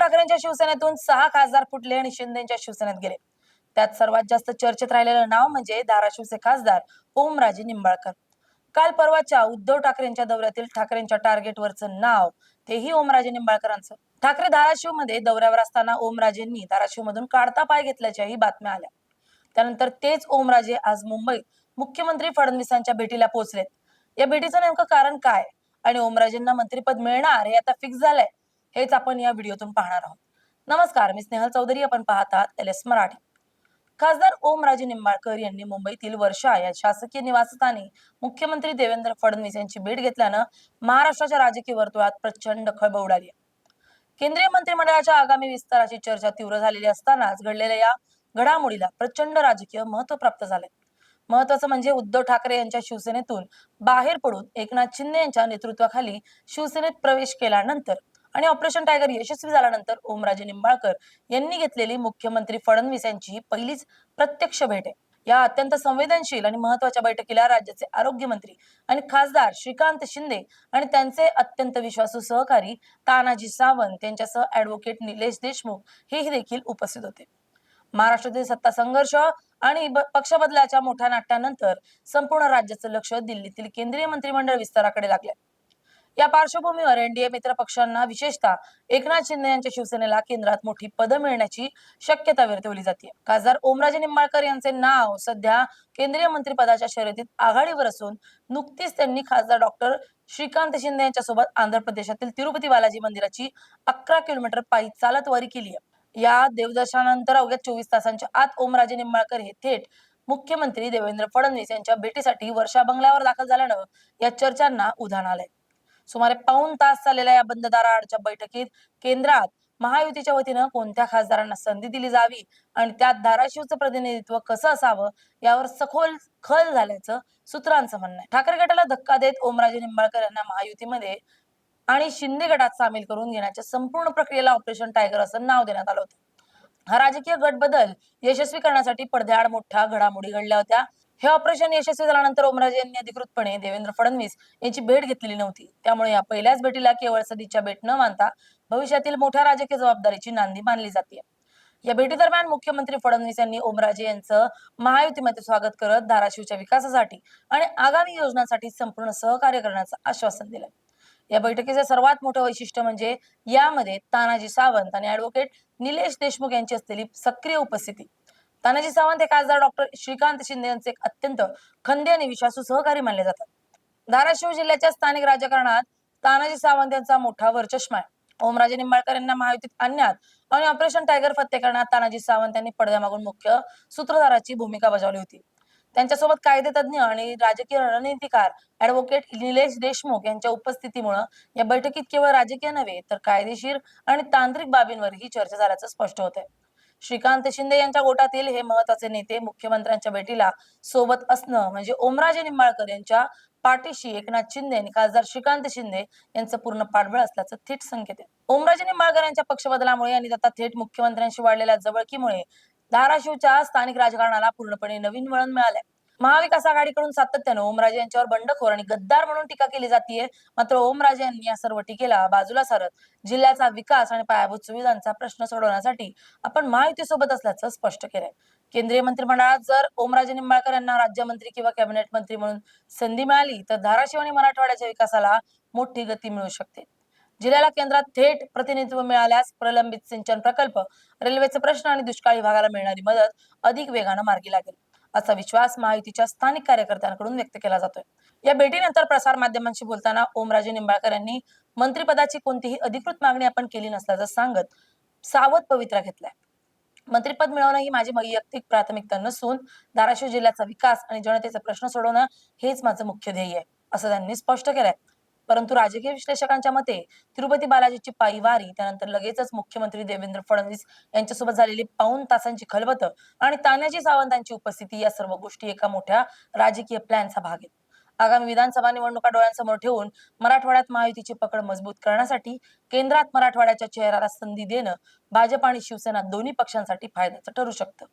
ठाकरेंच्या शिवसेनेतून 6 खासदार फुटले आणि शिंदेच्या शिवसेनेत गेले. त्यात सर्वात जास्त चर्चेत राहिलेलं नाव म्हणजे धाराशिवचे खासदार ओमराजे निंबाळकर. काल परवाच्या उद्धव ठाकरेंच्या दौऱ्यातील ठाकरेंच्या टार्गेटवरचं नाव तेही ओमराजे निंबाळकरांचं. ठाकरे धाराशिव मध्ये दौऱ्यावर असताना ओमराजेंनी धाराशिव मधून काढता पाय घेतल्याच्याही बातम्या आल्या. त्यानंतर तेच ओमराजे आज मुंबईत मुख्यमंत्री फडणवीसांच्या भेटीला पोहोचलेत. या भेटीचं नेमकं कारण काय आणि ओमराजेंना मंत्रिपद मिळणार हे आता फिक्स झालंय, हेच आपण या व्हिडिओतून पाहणार आहोत. नमस्कार, मी स्नेहल चौधरी. आपण पाहतात LS मराठी. खासदार ओमराजे निंबाळकर यांनी मुंबईतील वर्षा या शासकीय निवासस्थानी मुख्यमंत्री देवेंद्र फडणवीस यांची भेट घेतल्यानं महाराष्ट्राच्या राजकीय वर्तुळात प्रचंड खळबळ उडाली. केंद्रीय मंत्रिमंडळाच्या आगामी विस्ताराची चर्चा तीव्र झालेली असतानाच घडलेल्या या घडामोडीला प्रचंड राजकीय महत्व प्राप्त झाले. महत्वाचं म्हणजे उद्धव ठाकरे यांच्या शिवसेनेतून बाहेर पडून एकनाथ शिंदे यांच्या नेतृत्वाखाली शिवसेनेत प्रवेश केल्यानंतर आणि ऑपरेशन टायगर यशस्वी झाल्यानंतर ओमराजे निंबाळकर यांनी घेतलेली मुख्यमंत्री फडणवीस यांची ही पहिलीच प्रत्यक्ष भेट आहे. या अत्यंत संवेदनशील आणि महत्वाच्या बैठकीला राज्याचे आरोग्यमंत्री आणि खासदार श्रीकांत शिंदे आणि त्यांचे अत्यंत विश्वासू सहकारी तानाजी सावंत यांच्यासह ऍडव्होकेट निलेश देशमुख हेही देखील उपस्थित होते. महाराष्ट्रातील सत्ता संघर्ष आणि पक्ष बदलाच्या मोठ्या नाट्यानंतर संपूर्ण राज्याचं लक्ष दिल्लीतील केंद्रीय मंत्रिमंडळ विस्ताराकडे लागले. या पार्श्वभूमीवर एनडीए मित्र पक्षांना, विशेषतः एकनाथ शिंदे यांच्या शिवसेनेला केंद्रात मोठी पदं मिळण्याची शक्यता वर्तवली जाते. खासदार ओमराजे निंबाळकर यांचे नाव सध्या केंद्रीय मंत्रिपदाच्या शर्यतीत आघाडीवर असून नुकतीच त्यांनी खासदार डॉक्टर श्रीकांत शिंदे यांच्यासोबत आंध्र प्रदेशातील तिरुपती बालाजी मंदिराची 11 किलोमीटर पायी चालत वारी केली आहे. या देवदर्शनानंतर अवघ्या 24 तासांच्या आत ओमराजे निंबाळकर हे थेट मुख्यमंत्री देवेंद्र फडणवीस यांच्या भेटीसाठी वर्षा बंगल्यावर दाखल झाल्यानं या चर्चांना उधाण आलंय. सुमारे पाऊण तास चाललेल्या या बंद दाराआडच्या बैठकीत केंद्रात महायुतीच्या वतीनं कोणत्या खासदारांना संधी दिली जावी आणि त्यात धाराशिवचं प्रतिनिधित्व कसं असावं यावर सखोल खल झाल्याचं सूत्रांचं म्हणणं आहे. ठाकरे गटाला धक्का देत ओमराजे निंबाळकर यांना महायुतीमध्ये आणि शिंदे गटात सामील करून घेण्याच्या संपूर्ण प्रक्रियेला ऑपरेशन टायगर असं नाव देण्यात आलं होतं. हा राजकीय गट बदल यशस्वी करण्यासाठी पडद्याआड मोठ्या घडामोडी घडल्या होत्या. हे ऑपरेशन यशस्वी झाल्यानंतर ओमराजे यांनी अधिकृतपणे देवेंद्र फडणवीस यांची भेट घेतलेली नव्हती. त्यामुळे या पहिल्याच भेटीला केवळ सदिच्छा भेट न मानता भविष्यातील मोठ्या राजकीय जबाबदारीची नांदी मानली जाते. या भेटीदरम्यान मुख्यमंत्री फडणवीस यांनी ओमराजे यांचं महायुतीमध्ये स्वागत करत धाराशिवच्या विकासासाठी आणि आगामी योजनांसाठी संपूर्ण सहकार्य करण्याचं आश्वासन दिलं. या बैठकीचे सर्वात मोठं वैशिष्ट्य म्हणजे यामध्ये तानाजी सावंत आणि ऍडव्होकेट निलेश देशमुख यांची असलेली सक्रिय उपस्थिती. तानाजी सावंत हे खासदार डॉक्टर श्रीकांत शिंदे यांचे एक अत्यंत खंदे आणि विश्वासू सहकारी मानले जातात. धाराशिव जिल्ह्याच्या स्थानिक राजकारणात तानाजी सावंत यांचा मोठा वरचष्मा आहे. ओमराजे निंबाळकर यांना महायुतीत आणण्यात आणि ऑपरेशन टायगर फत्ते करण्यात तानाजी सावंत यांनी पडद्यामागून मुख्य सूत्रधाराची भूमिका बजावली होती. त्यांच्यासोबत कायदेतज्ञ आणि राजकीय रणनीतिकार ऍडव्होकेट निलेश देशमुख यांच्या उपस्थितीमुळे या बैठकीत केवळ राजकीय नव्हे तर कायदेशीर आणि तांत्रिक बाबींवरही चर्चा झाल्याचं स्पष्ट होत आहे. श्रीकांत शिंदे यांच्या गोटातील हे महत्वाचे नेते मुख्यमंत्र्यांच्या भेटीला सोबत असणं म्हणजे ओमराजे निंबाळकर यांच्या पाठीशी एकनाथ शिंदे आणि खासदार श्रीकांत शिंदे यांचं पूर्ण पाठबळ असल्याचं थेट संकेत आहे. ओमराजे निंबाळकर यांच्या पक्ष बदलामुळे आणि आता थेट मुख्यमंत्र्यांशी वाढलेल्या जवळकीमुळे धाराशिवच्या स्थानिक राजकारणाला पूर्णपणे नवीन वळण मिळालंय. महाविकास आघाडीकडून सातत्यानं ओमराजे यांच्यावर बंडखोर आणि गद्दार म्हणून टीका केली जाते. मात्र ओमराजे यांनी या सर्व टीकेला बाजूला सारत जिल्ह्याचा विकास आणि पायाभूत सुविधांचा प्रश्न सोडवण्यासाठी आपण महायुतीसोबत असल्याचं स्पष्ट केलंय. केंद्रीय मंत्रिमंडळात जर ओमराजे निंबाळकर यांना राज्यमंत्री किंवा कॅबिनेट मंत्री म्हणून संधी मिळाली तर धाराशिव आणि मराठवाड्याच्या विकासाला मोठी गती मिळू शकते. जिल्ह्याला केंद्रात थेट प्रतिनिधित्व मिळाल्यास प्रलंबित सिंचन प्रकल्प, रेल्वेचे प्रश्न आणि दुष्काळी भागाला मिळणारी मदत अधिक वेगानं मार्गी लागेल, असा विश्वास महायुतीच्या स्थानिक कार्यकर्त्यांकडून व्यक्त केला जातोय. या भेटीनंतर प्रसार माध्यमांशी बोलताना ओमराजे निंबाळकर यांनी मंत्रिपदाची कोणतीही अधिकृत मागणी आपण केली नसल्याचं सांगत सावध पवित्रा घेतलाय. मंत्रिपद मिळवणं ही माझी वैयक्तिक प्राथमिकता नसून धाराशिव जिल्ह्याचा विकास आणि जनतेचे प्रश्न सोडवणं हेच माझं मुख्य ध्येय आहे, असं त्यांनी स्पष्ट केलंय. परंतु राजकीय विश्लेषकांच्या मते तिरुपती बालाजीची पायी वारी, त्यानंतर लगेचच मुख्यमंत्री देवेंद्र फडणवीस यांच्यासोबत झालेली पाऊण तासांची खलबत आणि तानाजी सावंतांची उपस्थिती या सर्व गोष्टी एका मोठ्या राजकीय प्लॅनचा भाग आहेत. आगामी विधानसभा निवडणुका डोळ्यांसमोर ठेवून मराठवाड्यात महायुतीची पकड मजबूत करण्यासाठी केंद्रात मराठवाड्याच्या चेहऱ्याला संधी देणं भाजप आणि शिवसेना दोन्ही पक्षांसाठी फायद्याचं ठरू शकतं.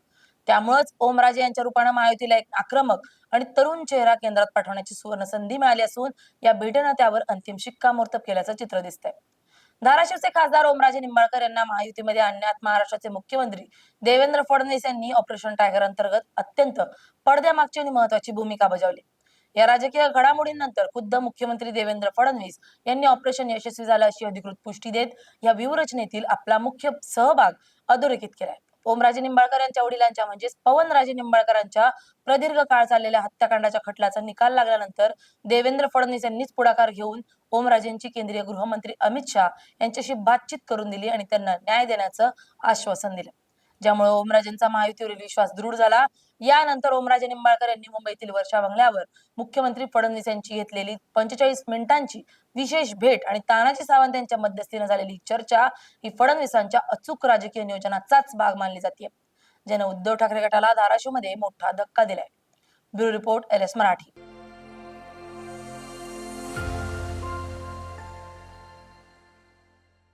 त्यामुळेच ओमराजे यांच्या रूपानं महायुतीला एक आक्रमक आणि तरुण चेहरा केंद्रात पाठवण्याची सुवर्ण संधी मिळाली असून या भेटीनं त्यावर अंतिम शिक्कामोर्तब केल्याचं चित्र दिसतंय. धाराशिवचे खासदार ओमराजे निंबाळकर यांना महायुतीमध्ये आणण्यात महाराष्ट्राचे मुख्यमंत्री देवेंद्र फडणवीस यांनी ऑपरेशन टायगर अंतर्गत अत्यंत पडद्यामागची आणि महत्वाची भूमिका बजावली. या राजकीय घडामोडींनंतर खुद्द मुख्यमंत्री देवेंद्र फडणवीस यांनी ऑपरेशन यशस्वी झालं अशी अधिकृत पुष्टी देत या व्यूहरचनेतील आपला मुख्य सहभाग अधोरेखित केलाय. ओमराजे निंबाळकर यांच्या वडिलांच्या म्हणजेच पवनराजे निंबाळकरांच्या प्रदीर्घ काळ चाललेल्या हत्याकांडाच्या खटल्याचा निकाल लागल्यानंतर देवेंद्र फडणवीस यांनीच पुढाकार घेऊन ओमराजेंची केंद्रीय गृहमंत्री अमित शहा यांच्याशी बातचीत करून दिली आणि त्यांना न्याय देण्याचं आश्वासन दिलं, ज्यामुळे ओमराजेंचा महायुतीवरील विश्वास दृढ झाला. यानंतर ओमराजे निंबाळकर यांनी मुंबईतील वर्षा बंगल्यावर मुख्यमंत्री फडणवीस यांची घेतलेली 45 मिनिटांची विशेष भेट आणि तानाजी सावंत यांच्या मध्यस्थीने झालेली चर्चा ही फडणवीसांच्या अचूक राजकीय नियोजनाचाच भाग मानली जाते, ज्याने उद्धव ठाकरे गटाला धाराशिवमध्ये मोठा धक्का दिलाय. Bureau report LS Marathi.